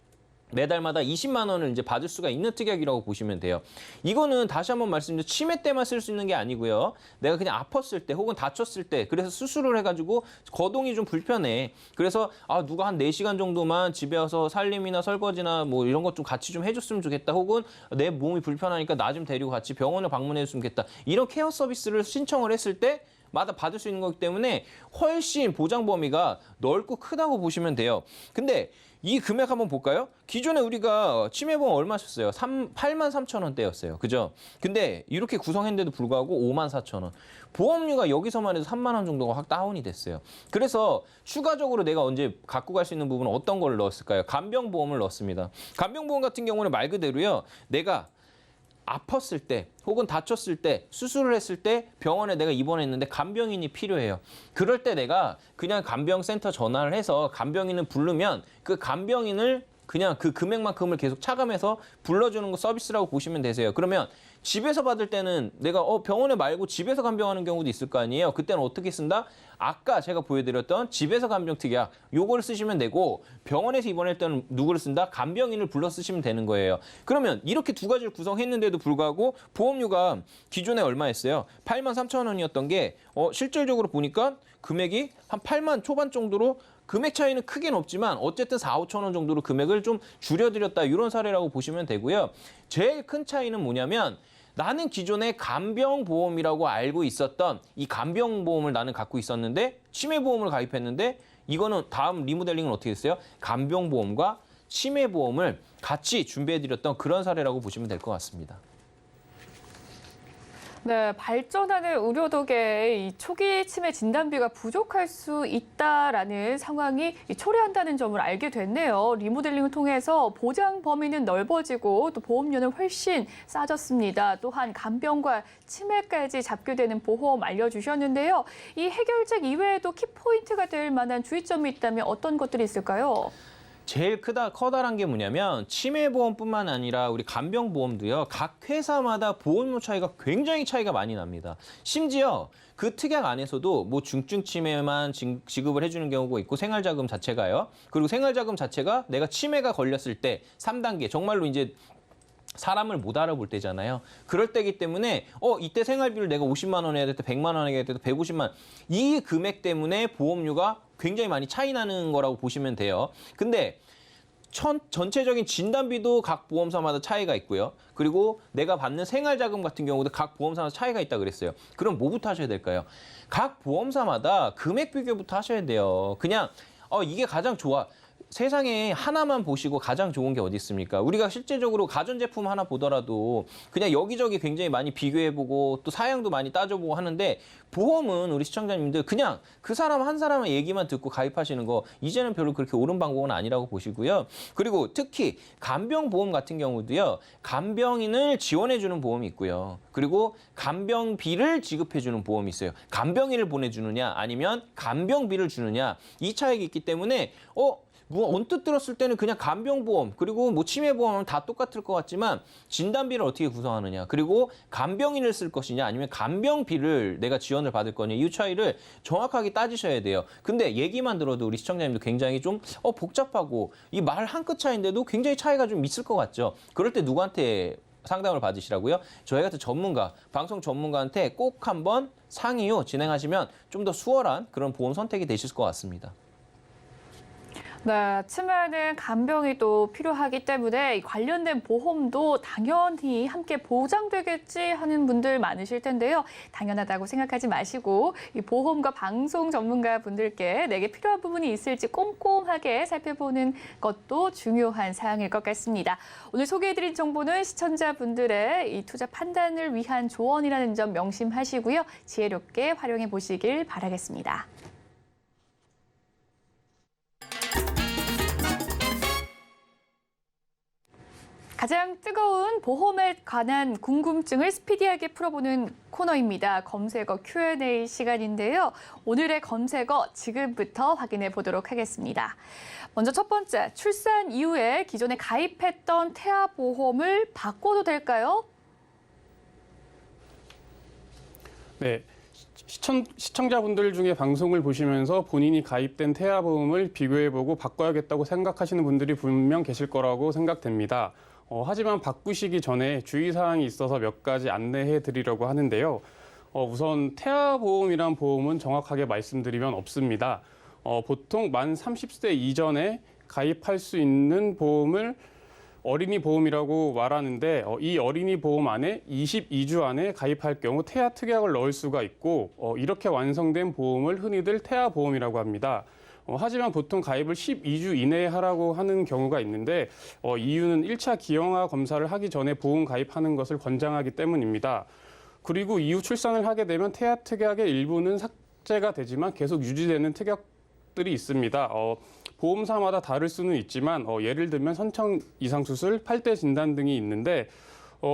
매달마다 20만 원을 이제 받을 수가 있는 특약이라고 보시면 돼요. 이거는 다시 한번 말씀드리면 치매 때만 쓸 수 있는 게 아니고요. 내가 그냥 아팠을 때 혹은 다쳤을 때 그래서 수술을 해가지고 거동이 좀 불편해. 그래서 누가 한 4시간 정도만 집에 와서 살림이나 설거지나 뭐 이런 것 좀 같이 좀 해줬으면 좋겠다. 혹은 내 몸이 불편하니까 나 좀 데리고 같이 병원을 방문해줬으면 좋겠다. 이런 케어 서비스를 신청을 했을 때 마다 받을 수 있는 거기 때문에 훨씬 보장 범위가 넓고 크다고 보시면 돼요. 근데 이 금액 한번 볼까요? 기존에 우리가 치매보험 얼마 셨어요? 8만 3천 원대였어요. 그죠? 근데 이렇게 구성했는데도 불구하고 5만 4천 원. 보험료가 여기서만 해도 3만 원 정도가 확 다운이 됐어요. 그래서 추가적으로 내가 언제 갖고 갈 수 있는 부분은 어떤 걸 넣었을까요? 간병보험을 넣었습니다. 간병보험 같은 경우는 말 그대로요. 내가 아팠을 때 혹은 다쳤을 때 수술을 했을 때 병원에 내가 입원했는데 간병인이 필요해요. 그럴 때 내가 그냥 간병센터 전화를 해서 간병인을 부르면 그 간병인을 그냥 그 금액만큼을 계속 차감해서 불러주는 거 서비스라고 보시면 되세요. 그러면 집에서 받을 때는 내가 병원에 말고 집에서 간병하는 경우도 있을 거 아니에요. 그때는 어떻게 쓴다? 아까 제가 보여드렸던 집에서 간병 특약 요걸 쓰시면 되고 병원에서 입원할 때는 누구를 쓴다? 간병인을 불러 쓰시면 되는 거예요. 그러면 이렇게 두 가지를 구성했는데도 불구하고 보험료가 기존에 얼마였어요? 8만 3천 원이었던 게 실질적으로 보니까 금액이 한 8만 초반 정도로 금액 차이는 크게는 없지만 어쨌든 4, 5천 원 정도로 금액을 좀 줄여드렸다 이런 사례라고 보시면 되고요. 제일 큰 차이는 뭐냐면 나는 기존에 간병보험이라고 알고 있었던 이 간병보험을 나는 갖고 있었는데 치매보험을 가입했는데 이거는 다음 리모델링은 어떻게 했어요? 간병보험과 치매보험을 같이 준비해드렸던 그런 사례라고 보시면 될 것 같습니다. 네, 발전하는 의료 덕에 이 초기 치매 진단비가 부족할 수 있다라는 상황이 초래한다는 점을 알게 됐네요. 리모델링을 통해서 보장 범위는 넓어지고 또 보험료는 훨씬 싸졌습니다. 또한 간병과 치매까지 잡게 되는 보험 알려주셨는데요. 이 해결책 이외에도 키포인트가 될 만한 주의점이 있다면 어떤 것들이 있을까요? 제일 커다란 게 뭐냐면 치매보험뿐만 아니라 우리 간병보험도요. 각 회사마다 보험료 차이가 굉장히 차이가 많이 납니다. 심지어 그 특약 안에서도 뭐 중증 치매만 지급을 해주는 경우가 있고 생활자금 자체가요. 그리고 생활자금 자체가 내가 치매가 걸렸을 때 3단계 정말로 이제 사람을 못 알아볼 때잖아요. 그럴 때이기 때문에 이때 생활비를 내가 50만 원 해야 될 때 100만 원 해야 될 때 150만 원. 이 금액 때문에 보험료가 굉장히 많이 차이 나는 거라고 보시면 돼요. 근데 전체적인 진단비도 각 보험사마다 차이가 있고요. 그리고 내가 받는 생활자금 같은 경우도 각 보험사마다 차이가 있다 그랬어요. 그럼 뭐부터 하셔야 될까요? 각 보험사마다 금액 비교부터 하셔야 돼요. 그냥 이게 가장 좋아. 세상에 하나만 보시고 가장 좋은 게 어디 있습니까? 우리가 실제적으로 가전제품 하나 보더라도 그냥 여기저기 굉장히 많이 비교해보고 또 사양도 많이 따져보고 하는데 보험은 우리 시청자님들 그냥 그 사람 한 사람의 얘기만 듣고 가입하시는 거 이제는 별로 그렇게 옳은 방법은 아니라고 보시고요. 그리고 특히 간병보험 같은 경우도요. 간병인을 지원해주는 보험이 있고요. 그리고 간병비를 지급해주는 보험이 있어요. 간병인을 보내주느냐 아니면 간병비를 주느냐 이 차이가 있기 때문에 뭐 언뜻 들었을 때는 그냥 간병보험 그리고 뭐 치매보험은 다 똑같을 것 같지만 진단비를 어떻게 구성하느냐 그리고 간병인을 쓸 것이냐 아니면 간병비를 내가 지원을 받을 거냐 이 차이를 정확하게 따지셔야 돼요. 근데 얘기만 들어도 우리 시청자님도 굉장히 좀 복잡하고 이 말 한 끗 차이인데도 굉장히 차이가 좀 있을 것 같죠. 그럴 때 누구한테 상담을 받으시라고요? 저희 같은 전문가, 방송 전문가한테 꼭 한번 상의 후 진행하시면 좀 더 수월한 그런 보험 선택이 되실 것 같습니다. 네, 치매는 간병이 또 필요하기 때문에 관련된 보험도 당연히 함께 보장되겠지 하는 분들 많으실 텐데요. 당연하다고 생각하지 마시고 이 보험과 방송 전문가 분들께 내게 필요한 부분이 있을지 꼼꼼하게 살펴보는 것도 중요한 사항일 것 같습니다. 오늘 소개해드린 정보는 시청자분들의 이 투자 판단을 위한 조언이라는 점 명심하시고요. 지혜롭게 활용해 보시길 바라겠습니다. 가장 뜨거운 보험에 관한 궁금증을 스피디하게 풀어보는 코너입니다. 검색어 Q&A 시간인데요. 오늘의 검색어 지금부터 확인해 보도록 하겠습니다. 먼저 첫 번째, 출산 이후에 기존에 가입했던 태아보험을 바꿔도 될까요? 네. 시청자분들 중에 방송을 보시면서 본인이 가입된 태아보험을 비교해보고 바꿔야겠다고 생각하시는 분들이 분명 계실 거라고 생각됩니다. 하지만 바꾸시기 전에 주의사항이 있어서 몇 가지 안내해 드리려고 하는데요. 우선 태아보험이란 보험은 정확하게 말씀드리면 없습니다. 보통 만 30세 이전에 가입할 수 있는 보험을 어린이 보험이라고 말하는데 이 어린이 보험 안에 22주 안에 가입할 경우 태아 특약을 넣을 수가 있고 이렇게 완성된 보험을 흔히들 태아보험이라고 합니다. 하지만 보통 가입을 12주 이내에 하라고 하는 경우가 있는데 이유는 1차 기형아 검사를 하기 전에 보험 가입하는 것을 권장하기 때문입니다. 그리고 이후 출산을 하게 되면 태아 특약의 일부는 삭제가 되지만 계속 유지되는 특약들이 있습니다. 보험사마다 다를 수는 있지만 예를 들면 선청 이상 수술, 8대 진단 등이 있는데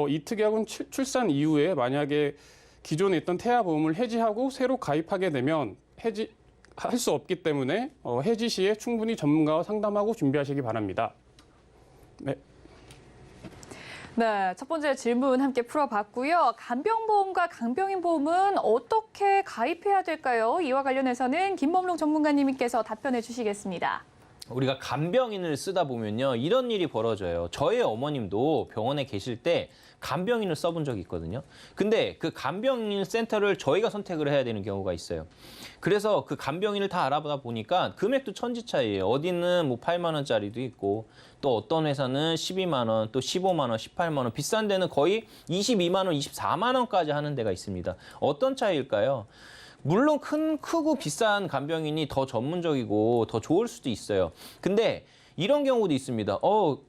이 특약은 출산 이후에 만약에 기존에 있던 태아 보험을 해지하고 새로 가입하게 되면 할 수 없기 때문에 해지 시에 충분히 전문가와 상담하고 준비하시기 바랍니다. 네. 네, 첫 번째 질문 함께 풀어봤고요. 간병보험과 간병인 보험은 어떻게 가입해야 될까요? 이와 관련해서는 김범록 전문가님께서 답변해 주시겠습니다. 우리가 간병인을 쓰다 보면요. 이런 일이 벌어져요. 저희 어머님도 병원에 계실 때 간병인을 써본 적이 있거든요. 근데 그 간병인 센터를 저희가 선택을 해야 되는 경우가 있어요. 그래서 그 간병인을 다 알아보다 보니까 금액도 천지 차이예요. 어디는 뭐 8만 원짜리도 있고 또 어떤 회사는 12만 원, 또 15만 원, 18만 원, 비싼 데는 거의 22만 원, 24만 원까지 하는 데가 있습니다. 어떤 차이일까요? 물론 크고 비싼 간병인이 더 전문적이고 더 좋을 수도 있어요. 근데 이런 경우도 있습니다.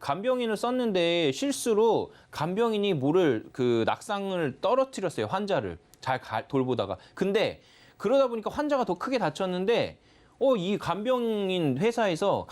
간병인을 썼는데 실수로 간병인이 모를 그 낙상을 떨어뜨렸어요. 환자를 잘 돌보다가. 근데 그러다 보니까 환자가 더 크게 다쳤는데 이 간병인 회사에서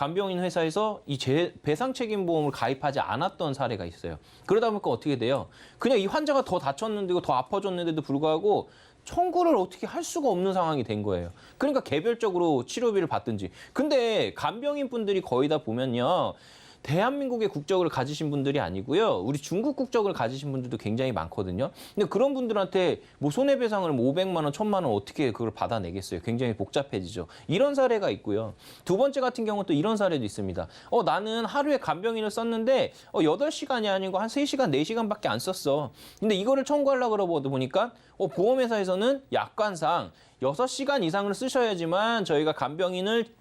이 배상 책임 보험을 가입하지 않았던 사례가 있어요. 그러다 보니까 어떻게 돼요? 그냥 이 환자가 더 다쳤는데도 더 아파졌는데도 불구하고 청구를 어떻게 할 수가 없는 상황이 된 거예요. 그러니까 개별적으로 치료비를 받든지. 근데 간병인 분들이 거의 다 보면요. 대한민국의 국적을 가지신 분들이 아니고요. 우리 중국 국적을 가지신 분들도 굉장히 많거든요. 근데 그런 분들한테 뭐 손해배상을 500만 원, 1000만 원 어떻게 그걸 받아내겠어요. 굉장히 복잡해지죠. 이런 사례가 있고요. 두 번째 같은 경우는 또 이런 사례도 있습니다. 나는 하루에 간병인을 썼는데 8시간이 아니고 한 3시간, 4시간밖에 안 썼어. 근데 이거를 청구하려고 그러다 보니까 보험회사에서는 약관상 6시간 이상을 쓰셔야지만 저희가 간병비를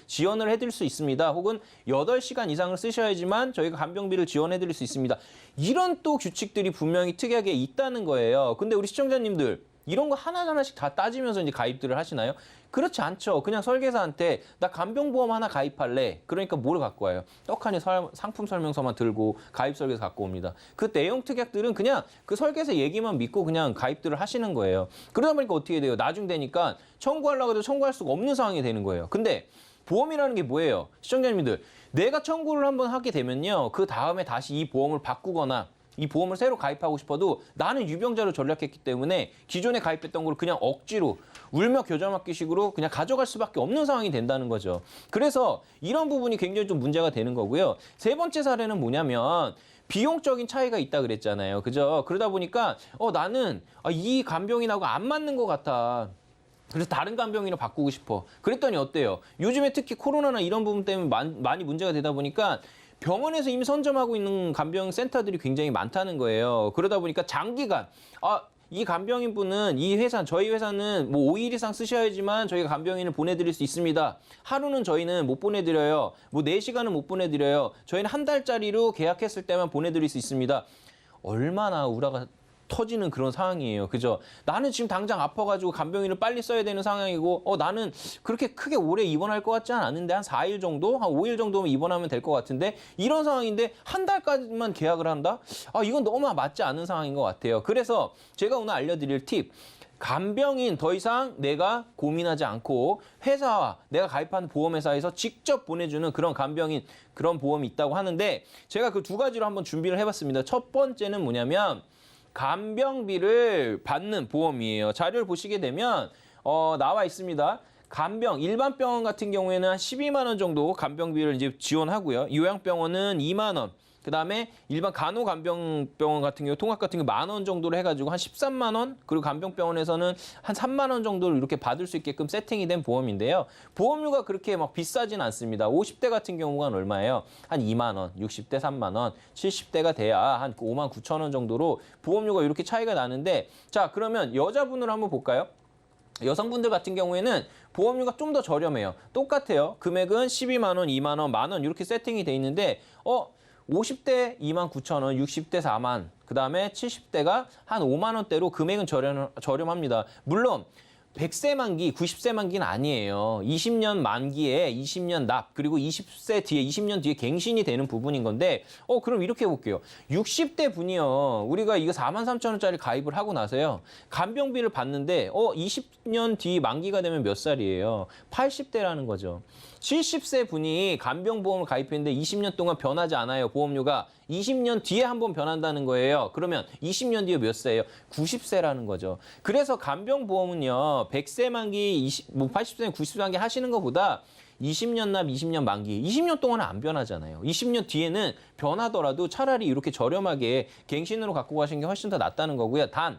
지원을 해드릴 수 있습니다. 혹은 8시간 이상을 쓰셔야지만 저희가 간병비를 지원해드릴 수 있습니다. 이런 또 규칙들이 분명히 특이하게 있다는 거예요. 근데 우리 시청자님들 이런 거 하나하나씩 다 따지면서 이제 가입들을 하시나요? 그렇지 않죠. 그냥 설계사한테 나 간병보험 하나 가입할래. 그러니까 뭐를 갖고 와요? 떡하니 상품 설명서만 들고 가입 설계서 갖고 옵니다. 그 내용 특약들은 그냥 그 설계사 얘기만 믿고 그냥 가입들을 하시는 거예요. 그러다 보니까 어떻게 돼요? 나중 되니까 청구하려고 해도 청구할 수가 없는 상황이 되는 거예요. 근데 보험이라는 게 뭐예요? 시청자님들, 내가 청구를 한번 하게 되면요. 그 다음에 다시 이 보험을 바꾸거나 이 보험을 새로 가입하고 싶어도 나는 유병자로 전락했기 때문에 기존에 가입했던 걸 그냥 억지로 울며 겨자 먹기식으로 그냥 가져갈 수밖에 없는 상황이 된다는 거죠. 그래서 이런 부분이 굉장히 좀 문제가 되는 거고요. 세 번째 사례는 뭐냐면 비용적인 차이가 있다 그랬잖아요. 그죠? 그러다 보니까 나는 이 간병인하고 안 맞는 것 같아. 그래서 다른 간병인을 바꾸고 싶어. 그랬더니 어때요? 요즘에 특히 코로나나 이런 부분 때문에 많이 문제가 되다 보니까 병원에서 이미 선점하고 있는 간병 센터들이 굉장히 많다는 거예요. 그러다 보니까 장기간 이 간병인 분은 저희 회사는 뭐 5일 이상 쓰셔야지만 저희가 간병인을 보내드릴 수 있습니다. 하루는 저희는 못 보내드려요. 뭐 4시간은 못 보내드려요. 저희는 한 달짜리로 계약했을 때만 보내드릴 수 있습니다. 얼마나 우라가 터지는 그런 상황이에요. 그죠? 나는 지금 당장 아파가지고 간병인을 빨리 써야 되는 상황이고 나는 그렇게 크게 오래 입원할 것 같지 않은데 한 4일 정도? 한 5일 정도면 입원하면 될 것 같은데 이런 상황인데 한 달까지만 계약을 한다? 이건 너무 맞지 않은 상황인 것 같아요. 그래서 제가 오늘 알려드릴 팁. 간병인 더 이상 내가 고민하지 않고 회사와 내가 가입한 보험회사에서 직접 보내주는 그런 간병인 그런 보험이 있다고 하는데 제가 그 두 가지로 한번 준비를 해봤습니다. 첫 번째는 뭐냐면 간병비를 받는 보험이에요. 자료를 보시게 되면 나와 있습니다. 일반 병원 같은 경우에는 한 12만 원 정도 간병비를 이제 지원하고요. 요양병원은 2만 원. 그다음에 일반 간호간병병원 같은 경우 통합 같은 경우 10,000원 정도로 해가지고 한 13만 원 그리고 간병병원에서는 한 3만 원 정도를 이렇게 받을 수 있게끔 세팅이 된 보험인데요. 보험료가 그렇게 막 비싸진 않습니다. 50대 같은 경우는 얼마예요? 한 2만 원, 60대 3만 원, 70대가 돼야 한 5만 9천 원 정도로 보험료가 이렇게 차이가 나는데 자 그러면 여자분을 한번 볼까요? 여성분들 같은 경우에는 보험료가 좀 더 저렴해요. 똑같아요. 금액은 12만 원, 2만 원, 만 원 이렇게 세팅이 돼 있는데 50대 2만 9천 원, 60대 4만, 그다음에 70대가 한 5만 원대로 금액은 저렴합니다. 물론 100세 만기, 90세 만기는 아니에요. 20년 만기에 20년 납, 그리고 20년 뒤에 갱신이 되는 부분인 건데, 그럼 이렇게 해볼게요. 60대 분이요. 우리가 이거 43,000원짜리 가입을 하고 나서요. 간병비를 받는데, 20년 뒤 만기가 되면 몇 살이에요? 80대라는 거죠. 70세 분이 간병보험을 가입했는데 20년 동안 변하지 않아요. 보험료가 20년 뒤에 한번 변한다는 거예요. 그러면 20년 뒤에 몇 세예요? 90세라는 거죠. 그래서 간병보험은요. 100세 만기, 80세, 90세 만기 하시는 것보다 20년 납, 20년 만기, 20년 동안은 안 변하잖아요. 20년 뒤에는 변하더라도 차라리 이렇게 저렴하게 갱신으로 갖고 가시는 게 훨씬 더 낫다는 거고요. 단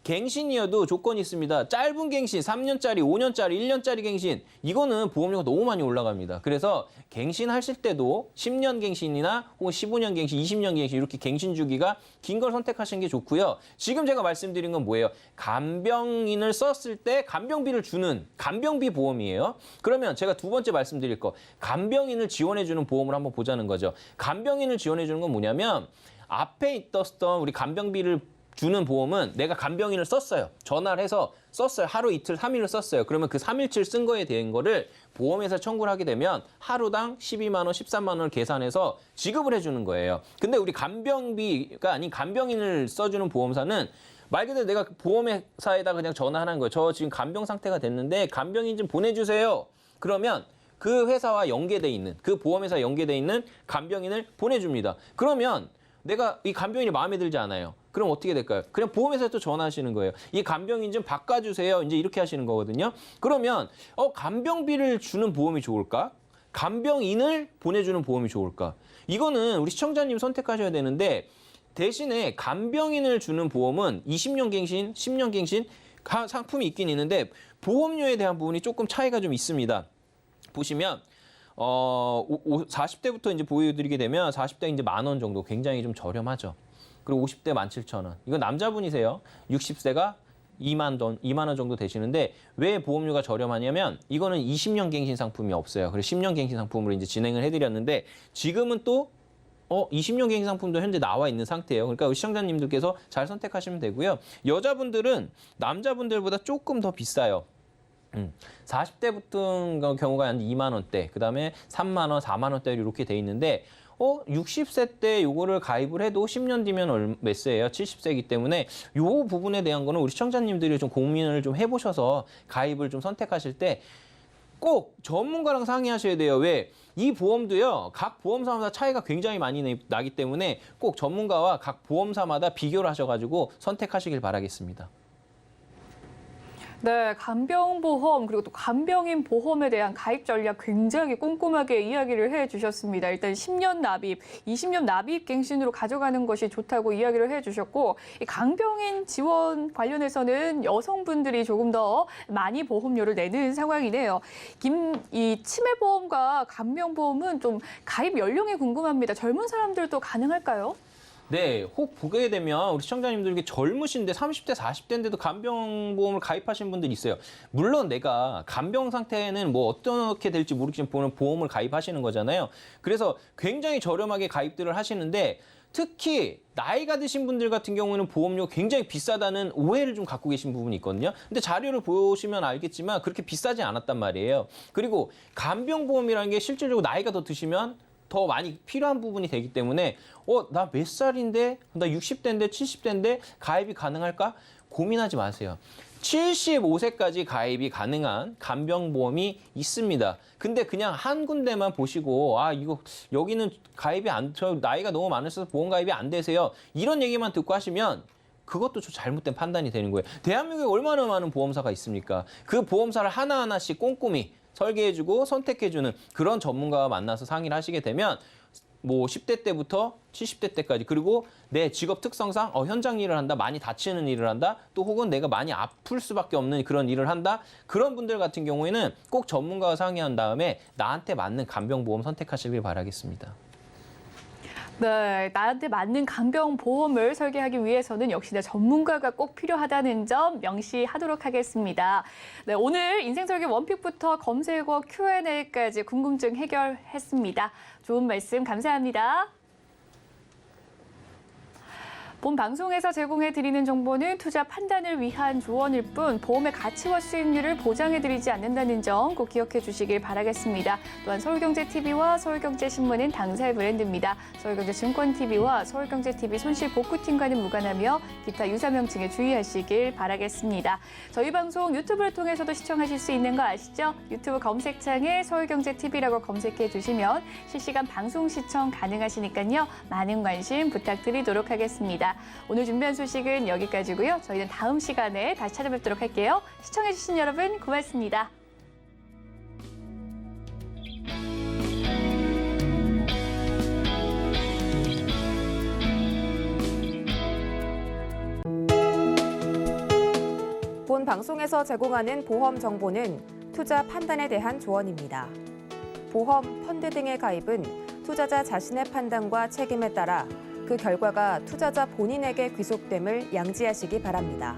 갱신이어도 조건이 있습니다. 짧은 갱신, 3년짜리, 5년짜리, 1년짜리 갱신 이거는 보험료가 너무 많이 올라갑니다. 그래서 갱신하실 때도 10년 갱신이나 혹은 15년 갱신, 20년 갱신 이렇게 갱신 주기가 긴 걸 선택하시는 게 좋고요. 지금 제가 말씀드린 건 뭐예요? 간병인을 썼을 때 간병비를 주는 간병비 보험이에요. 그러면 제가 두 번째 말씀드릴 거 간병인을 지원해주는 보험을 한번 보자는 거죠. 간병인을 지원해주는 건 뭐냐면 앞에 있었던 우리 간병비를 주는 보험은 내가 간병인을 썼어요. 전화를 해서 썼어요. 하루 이틀 3일을 썼어요. 그러면 그 3일치를 쓴 거에 대한 거를 보험회사에 청구를 하게 되면 하루당 12만 원, 13만 원을 계산해서 지급을 해주는 거예요. 근데 우리 간병비가 아닌 간병인을 써주는 보험사는 말 그대로 내가 보험회사에다 그냥 전화하는 거예요. 저 지금 간병 상태가 됐는데 간병인 좀 보내주세요. 그러면 그 회사와 연계돼 있는, 그 보험회사 연계돼 있는 간병인을 보내줍니다. 그러면 내가 이 간병인이 마음에 들지 않아요. 그럼 어떻게 될까요? 그냥 보험회사에 또 전화하시는 거예요. 이 간병인 좀 바꿔주세요. 이제 이렇게 하시는 거거든요. 그러면 간병비를 주는 보험이 좋을까? 간병인을 보내주는 보험이 좋을까? 이거는 우리 시청자님 선택하셔야 되는데 대신에 간병인을 주는 보험은 20년 갱신, 10년 갱신 상품이 있긴 있는데 보험료에 대한 부분이 조금 차이가 좀 있습니다. 보시면 40대부터 이제 보여드리게 되면 40대 이제 10,000원 정도 굉장히 좀 저렴하죠. 그리고 50대 17,000원. 이건 남자분이세요. 60세가 2만 원 정도 되시는데 왜 보험료가 저렴하냐면 이거는 20년 갱신 상품이 없어요. 그래서 10년 갱신 상품으로 이제 진행을 해드렸는데 지금은 또 20년 갱신 상품도 현재 나와 있는 상태예요. 그러니까 우리 시청자님들께서 잘 선택하시면 되고요. 여자분들은 남자분들보다 조금 더 비싸요. 40대부터 경우가 한 2만 원대, 그다음에 3만 원, 4만 원대로 이렇게 돼 있는데 60세 때 요거를 가입을 해도 10년 뒤면 몇 세예요? 70세이기 때문에 요 부분에 대한 거는 우리 시청자님들이 좀 고민을 좀 해보셔서 가입을 좀 선택하실 때 꼭 전문가랑 상의하셔야 돼요. 왜? 이 보험도요. 각 보험사마다 차이가 굉장히 많이 나기 때문에 꼭 전문가와 각 보험사마다 비교를 하셔가지고 선택하시길 바라겠습니다. 네, 간병보험 그리고 또 간병인 보험에 대한 가입 전략 굉장히 꼼꼼하게 이야기를 해주셨습니다. 일단 10년 납입, 20년 납입 갱신으로 가져가는 것이 좋다고 이야기를 해주셨고 이 간병인 지원 관련해서는 여성분들이 조금 더 많이 보험료를 내는 상황이네요. 이 치매보험과 간병보험은 좀 가입 연령이 궁금합니다. 젊은 사람들도 가능할까요? 네, 혹 보게 되면 우리 시청자님들 젊으신데 30대, 40대인데도 간병보험을 가입하신 분들이 있어요. 물론 내가 간병 상태는 뭐 어떻게 될지 모르겠지만 보험을 가입하시는 거잖아요. 그래서 굉장히 저렴하게 가입들을 하시는데 특히 나이가 드신 분들 같은 경우에는 보험료 굉장히 비싸다는 오해를 좀 갖고 계신 부분이 있거든요. 근데 자료를 보시면 알겠지만 그렇게 비싸지 않았단 말이에요. 그리고 간병보험이라는 게 실질적으로 나이가 더 드시면 더 많이 필요한 부분이 되기 때문에 나 몇 살인데, 나 60대인데, 70대인데 가입이 가능할까? 고민하지 마세요. 75세까지 가입이 가능한 간병보험이 있습니다. 근데 그냥 한 군데만 보시고 이거 여기는 가입이 저 나이가 너무 많으셔서 보험 가입이 안 되세요. 이런 얘기만 듣고 하시면 그것도 좀 잘못된 판단이 되는 거예요. 대한민국에 얼마나 많은 보험사가 있습니까? 그 보험사를 하나하나씩 꼼꼼히 설계해주고 선택해주는 그런 전문가와 만나서 상의를 하시게 되면 뭐 10대 때부터 70대 때까지 그리고 내 직업 특성상 현장 일을 한다, 많이 다치는 일을 한다, 또 혹은 내가 많이 아플 수밖에 없는 그런 일을 한다. 그런 분들 같은 경우에는 꼭 전문가와 상의한 다음에 나한테 맞는 간병보험 선택하시길 바라겠습니다. 네, 나한테 맞는 간병보험을 설계하기 위해서는 역시나 전문가가 꼭 필요하다는 점 명시하도록 하겠습니다. 네, 오늘 인생설계 원픽부터 검색어 Q&A까지 궁금증 해결했습니다. 좋은 말씀 감사합니다. 본 방송에서 제공해드리는 정보는 투자 판단을 위한 조언일 뿐 보험의 가치와 수익률을 보장해드리지 않는다는 점 꼭 기억해 주시길 바라겠습니다. 또한 서울경제TV와 서울경제신문은 당사의 브랜드입니다. 서울경제증권TV와 서울경제TV 손실복구팀과는 무관하며 기타 유사 명칭에 주의하시길 바라겠습니다. 저희 방송 유튜브를 통해서도 시청하실 수 있는 거 아시죠? 유튜브 검색창에 서울경제TV라고 검색해 주시면 실시간 방송 시청 가능하시니까요. 많은 관심 부탁드리도록 하겠습니다. 오늘 준비한 소식은 여기까지고요. 저희는 다음 시간에 다시 찾아뵙도록 할게요. 시청해주신 여러분 고맙습니다. 본 방송에서 제공하는 보험 정보는 투자 판단에 대한 조언입니다. 보험, 펀드 등의 가입은 투자자 자신의 판단과 책임에 따라 그 결과가 투자자 본인에게 귀속됨을 양지하시기 바랍니다.